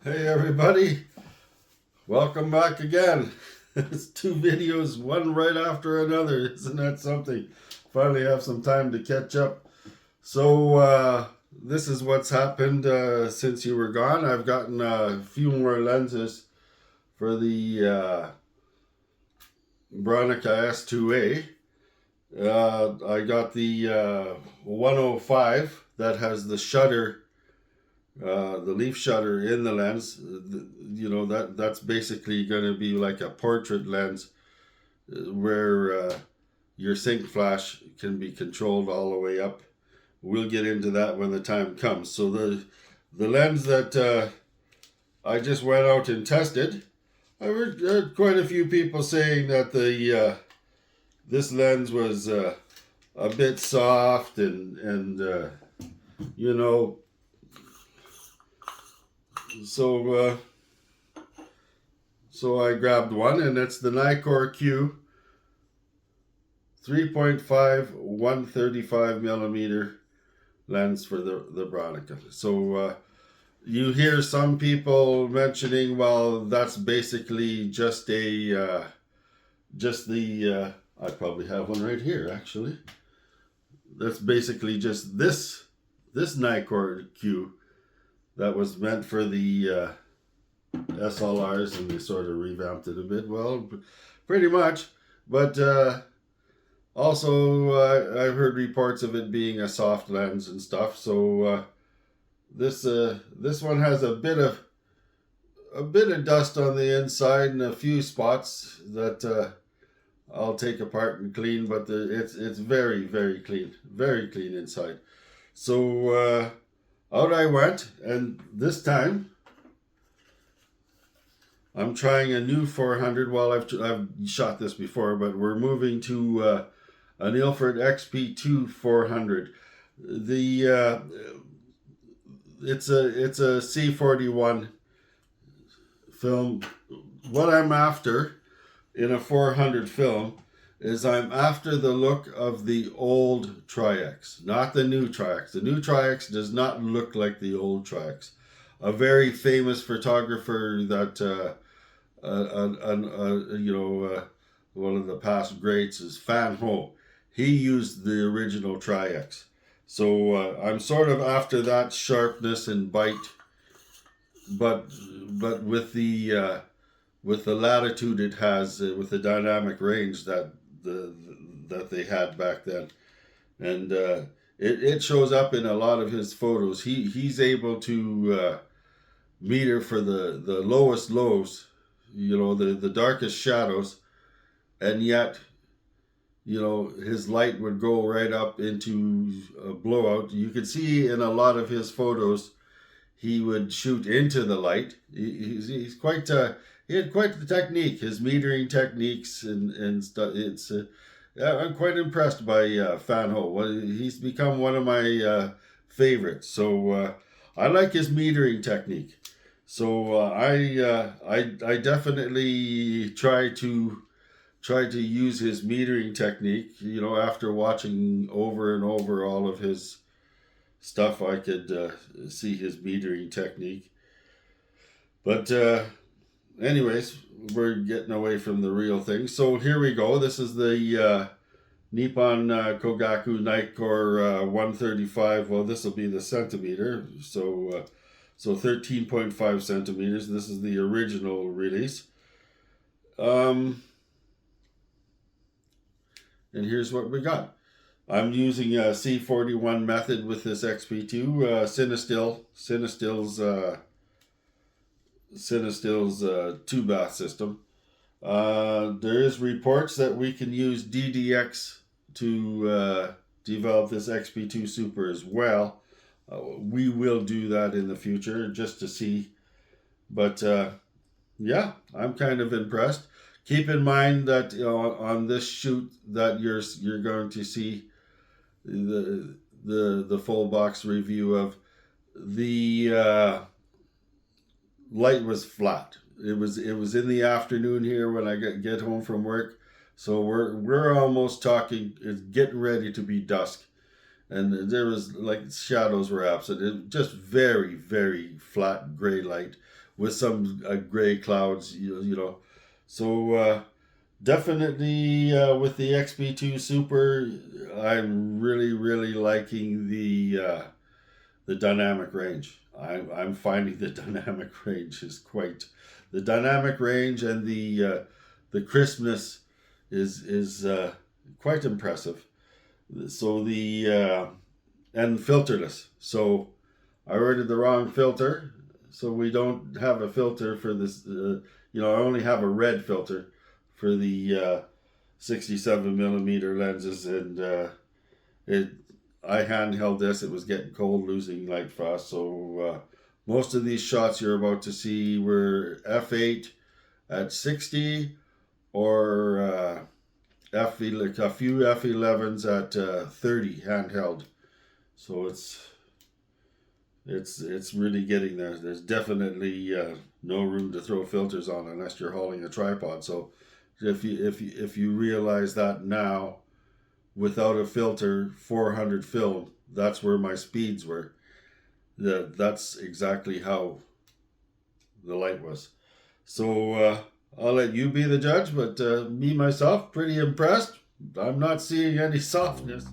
Hey everybody, welcome back again. It's two videos, one right after another. Isn't that something? Finally have some time to catch up. So this is what's happened since you were gone. I've gotten a few more lenses for the Bronica S2A. I got the 105 that has the shutter, the leaf shutter in the lens. You know, that's basically going to be like a portrait lens where your sync flash can be controlled all the way up. We'll get into that when the time comes. So the lens that I just went out and tested, I heard quite a few people saying that the this lens was a bit soft and you know, so so I grabbed one, and it's the Nikkor Q 3.5 135 millimeter lens for the Bronica. So you hear some people mentioning, well, that's basically just a just the I probably have one right here actually. That's basically just this Nikkor Q that was meant for the SLRs, and they sort of revamped it a bit. Well, pretty much, but also I've heard reports of it being a soft lens and stuff. So this one has a bit of dust on the inside and a few spots that I'll take apart and clean, but it's very clean inside. So out I went, and this time I'm trying a new 400. Well, I've shot this before, but we're moving to an Ilford XP2 400. The it's a C41 film. What I'm after in a 400 film is I'm after the look of the old Tri-X, not the new Tri-X. The new Tri-X does not look like the old Tri-X. A very famous photographer that one of the past greats is Fan Ho. He used the original Tri-X. So I'm sort of after that sharpness and bite, but with the latitude it has, with the dynamic range that they had back then, and it shows up in a lot of his photos. He's able to meter for the lowest lows, you know, the darkest shadows, and yet, you know, his light would go right up into a blowout. You could see in a lot of his photos he would shoot into the light. He's quite he had quite the technique, his metering techniques and stuff. It's I'm quite impressed by Fan Ho. Well, he's become one of my favorites. So I like his metering technique. So I definitely try to use his metering technique. You know, after watching over and over all of his stuff, I could see his metering technique. But anyways, we're getting away from the real thing. So here we go. This is the Nippon Kogaku Nikkor 135. Well, this will be the centimeter. So 13.5 centimeters. This is the original release. And here's what we got. I'm using a C41 method with this XP2 Cinestill's 2-bath system. There is reports that we can use DDX to develop this XP2 Super as well. We will do that in the future just to see. But yeah, I'm kind of impressed. Keep in mind that, you know, on this shoot that you're going to see the full box review of, the light was flat. It was in the afternoon here when I get home from work. So we're almost talking, it's getting ready to be dusk. and there was like shadows were absent. It just very, very flat gray light with some gray clouds, you know. So definitely with the XP2 Super, I'm really, really liking the dynamic range. I'm finding the dynamic range is quite the dynamic range, and the crispness is quite impressive. So and filterless. So I ordered the wrong filter, so we don't have a filter for this. I only have a red filter for the 67 millimeter lenses, and it I handheld this. It was getting cold, losing light fast. So most of these shots you're about to see were f8 at 60, or like a few f11s at 30 handheld. So it's really getting there. There's definitely no room to throw filters on unless you're hauling a tripod. So if you realize that now, without a filter, 400 film, that's where my speeds were. That's exactly how the light was. So I'll let you be the judge, but me myself, pretty impressed. I'm not seeing any softness.